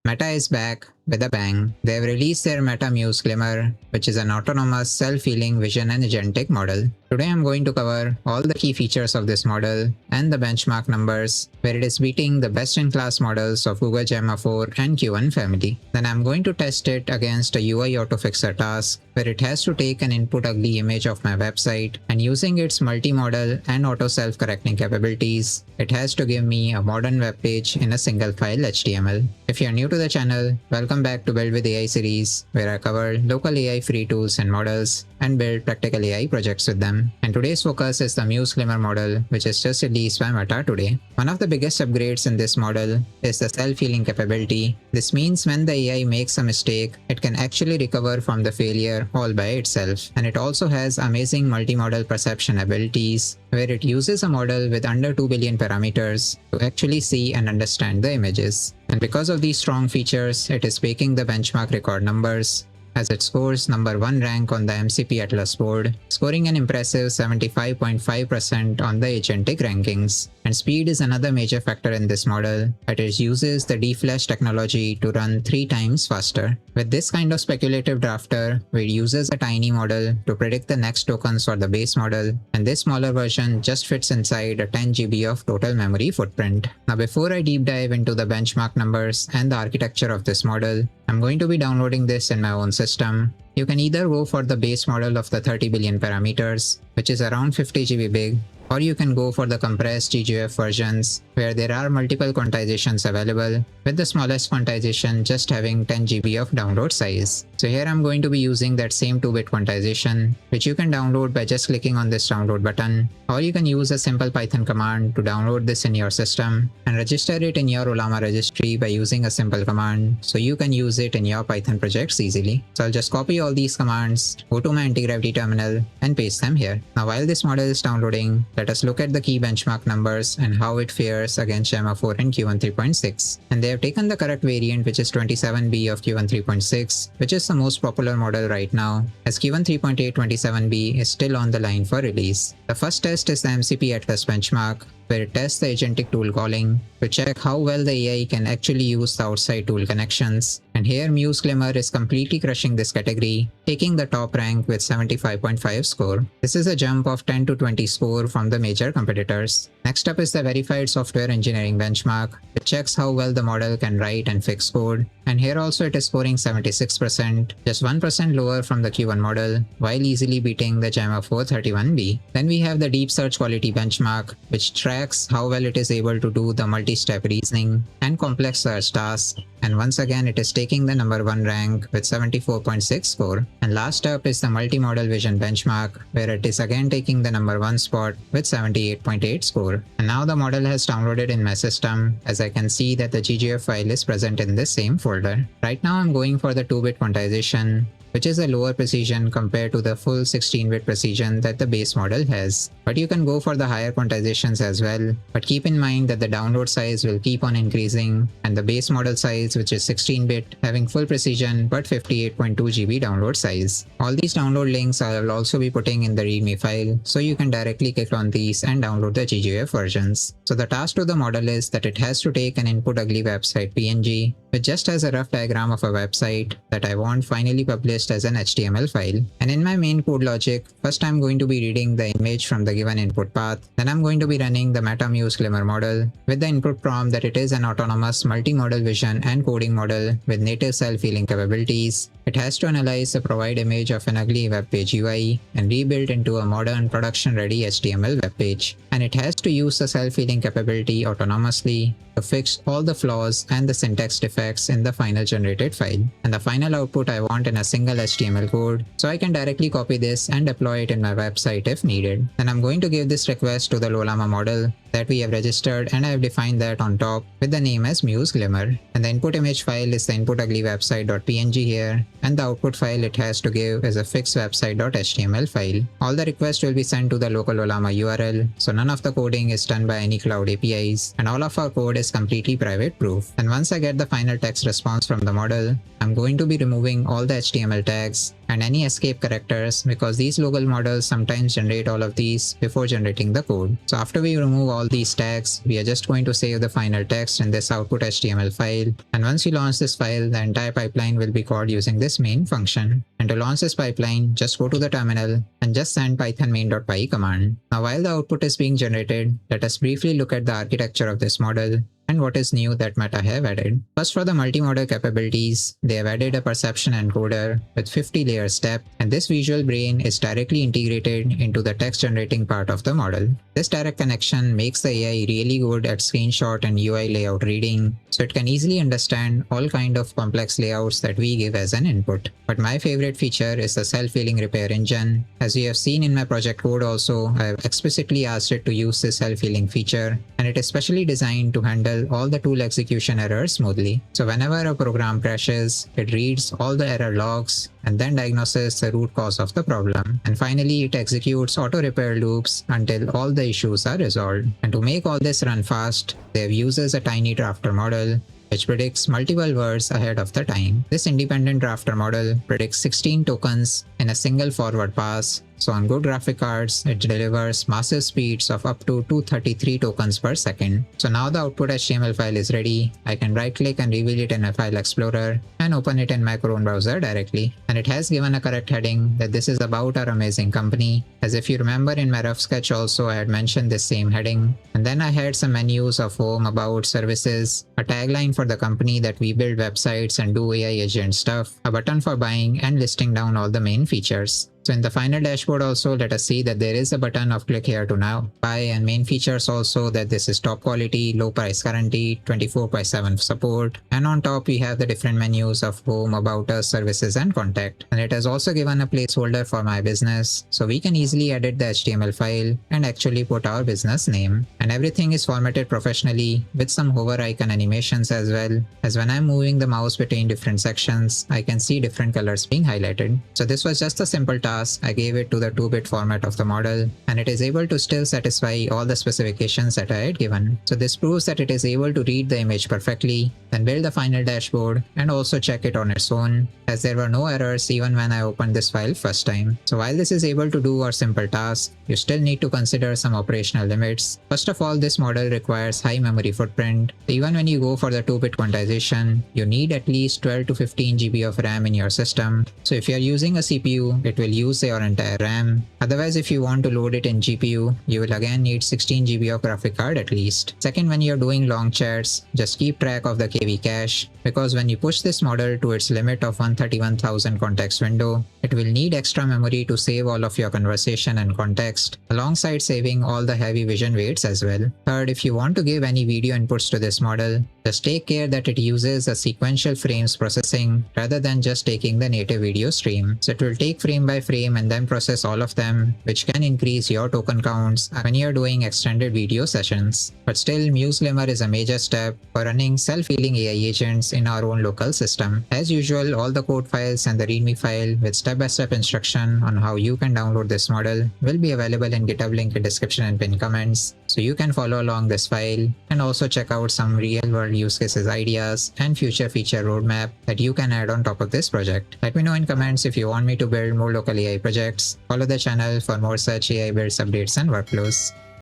Meta is back with a bang. They've released their Meta Muse Glimmer, which is an autonomous, self-healing vision and agentic model. Today I'm going to cover all the key features of this model and the benchmark numbers, where it is beating the best-in-class models of Google Gemma 4 and Q1 family. Then I'm going to test it against a UI autofixer task, where it has to take an input ugly image of my website, and using its multi-model and auto self-correcting capabilities, it has to give me a modern web page in a single file HTML. If you're new to the channel, welcome back to Build with AI series, where I cover local AI free tools and models and build practical AI projects with them. And today's focus is the Muse Glimmer model, which is just released by Meta today. One of the biggest upgrades in this model is the self-healing capability. This means when the AI makes a mistake, it can actually recover from the failure all by itself. And it also has amazing multi-model perception abilities, where it uses a model with under 2 billion parameters to actually see and understand the images. And because of these strong features, it is breaking the benchmark record numbers, as it scores number 1 rank on the MCP Atlas board, scoring an impressive 75.5% on the Agentic rankings. And speed is another major factor in this model, as it uses the D-Flash technology to run 3 times faster. With this kind of speculative drafter, it uses a tiny model to predict the next tokens for the base model, and this smaller version just fits inside a 10 GB of total memory footprint. Now before I deep dive into the benchmark numbers and the architecture of this model, I'm going to be downloading this in my own system. You can either go for the base model of the 30 billion parameters, which is around 50 GB big, or you can go for the compressed GGF versions, where there are multiple quantizations available, with the smallest quantization just having 10 GB of download size. So here I'm going to be using that same 2-bit quantization, which you can download by just clicking on this download button, or you can use a simple Python command to download this in your system and register it in your Ollama registry by using a simple command, so you can use it in your Python projects easily. So I'll just copy all these commands, go to my anti-gravity terminal and paste them here. Now while this model is downloading, let us look at the key benchmark numbers and how it fares against Gemma 4 and Q1 3.6. And they have taken the correct variant, which is 27B of Q1 3.6, which is the most popular model right now, as Q1 3.8 27B is still on the line for release. The first test is the MCP Atlas benchmark, where it tests the agentic tool calling to check how well the AI can actually use the outside tool connections. And here Muse Glimmer is completely crushing this category, taking the top rank with 75.5 score. This is a jump of 10 to 20 score from the major competitors. Next up is the verified software engineering benchmark. It checks how well the model can write and fix code. And here also it is scoring 76%, just 1% lower from the Q1 model, while easily beating the Gemma 4 31B. Then we have the deep search quality benchmark, which tracks how well it is able to do the multi-step reasoning and complex search tasks. And once again, it is taking the number 1 rank with 74.6 score. And last up is the multi-model vision benchmark, where it is again taking the number 1 spot with 78.8 score. And now the model has downloaded in my system, as I can see that the GGF file is present in this same folder. Right now I'm going for the 2-bit quantization, which is a lower precision compared to the full 16-bit precision that the base model has. But you can go for the higher quantizations as well, but keep in mind that the download size will keep on increasing, and the base model size, which is 16-bit, having full precision but 58.2 GB download size. All these download links I will also be putting in the readme file, so you can directly click on these and download the GGF versions. So the task to the model is that it has to take an input ugly website PNG, which just has a rough diagram of a website that I want finally published as an HTML file. And in my main code logic, first I'm going to be reading the image from the given input path. Then I'm going to be running the Meta Muse Glimmer model with the input prompt that it is an autonomous multi-model vision and coding model with native self-healing capabilities. It has to analyze the provide image of an ugly web page UI and rebuild into a modern production-ready HTML web page. And it has to use the self-healing capability autonomously to fix all the flaws and the syntax defects in the final generated file. And the final output I want in a single HTML code, so I can directly copy this and deploy it in my website if needed. Then I'm going to give this request to the Ollama model that we have registered, and I have defined that on top with the name as Muse Glimmer. And the input image file is the input ugly website.png here, and the output file it has to give is a fixed website.html file. All the requests will be sent to the local Ollama URL, so none of the coding is done by any cloud APIs, and all of our code is completely private proof. And once I get the final text response from the model, I'm going to be removing all the HTML tags and any escape characters, because these local models sometimes generate all of these before generating the code. So after we remove all all these tags, we are just going to save the final text in this output HTML file. And once you launch this file, the entire pipeline will be called using this main function. And to launch this pipeline, just go to the terminal and just send python main.py command. Now while the output is being generated, let us briefly look at the architecture of this model and what is new that Meta have added. First, for the multimodal capabilities, they have added a perception encoder with 50 layers depth, and this visual brain is directly integrated into the text generating part of the model. This direct connection makes the AI really good at screenshot and UI layout reading, so it can easily understand all kind of complex layouts that we give as an input. But my favorite feature is the self-healing repair engine. As you have seen in my project code also, I have explicitly asked it to use this self-healing feature, and it is specially designed to handle all the tool execution errors smoothly. So whenever a program crashes, it reads all the error logs and then diagnoses the root cause of the problem. And finally, it executes auto repair loops until all the issues are resolved. And to make all this run fast, they have uses a tiny drafter model which predicts multiple words ahead of the time. This independent drafter model predicts 16 tokens in a single forward pass. So on good graphic cards, it delivers massive speeds of up to 233 tokens per second. So now the output HTML file is ready. I can right click and reveal it in a file explorer and open it in my Chrome browser directly. And it has given a correct heading that this is about our amazing company. As if you remember in my rough sketch also, I had mentioned this same heading. And then I had some menus of home, about, services, a tagline for the company that we build websites and do AI agent stuff, a button for buying and listing down all the main features. So in the final dashboard also, let us see that there is a button of click here to now buy, and main features also that this is top quality, low price guarantee, 24/7 support, and on top we have the different menus of home, about us, services and contact. And it has also given a placeholder for my business, so we can easily edit the HTML file and actually put our business name. And everything is formatted professionally with some hover icon animations as well, as when I'm moving the mouse between different sections, I can see different colors being highlighted. So this was just a simple task. I gave it to the 2-bit format of the model, and it is able to still satisfy all the specifications that I had given. So this proves that it is able to read the image perfectly, then build the final dashboard and also check it on its own, as there were no errors even when I opened this file first time. So while this is able to do our simple task, you still need to consider some operational limits. First of all, this model requires high memory footprint. Even when you go for the 2-bit quantization, you need at least 12 to 15 GB of RAM in your system. So if you are using a CPU, it will use your entire RAM. Otherwise, if you want to load it in GPU, you will again need 16 GB of graphic card at least. Second, when you're doing long chats, just keep track of the KV cache, because when you push this model to its limit of 131,000 context window, it will need extra memory to save all of your conversation and context, alongside saving all the heavy vision weights as well. Third, if you want to give any video inputs to this model, just take care that it uses a sequential frames processing rather than just taking the native video stream. So it will take frame by frame and then process all of them, which can increase your token counts when you're doing extended video sessions. But still, Muse Glimmer is a major step for running self-healing AI agents in our own local system. As usual, all the code files and the README file with step-by-step instruction on how you can download this model will be available in GitHub link in description and pinned comments, so you can follow along this file and also check out some real-world use cases ideas and future feature roadmap that you can add on top of this project. Let me know in comments if you want me to build more local AI projects. Follow the channel for more such AI builds, updates and workflows.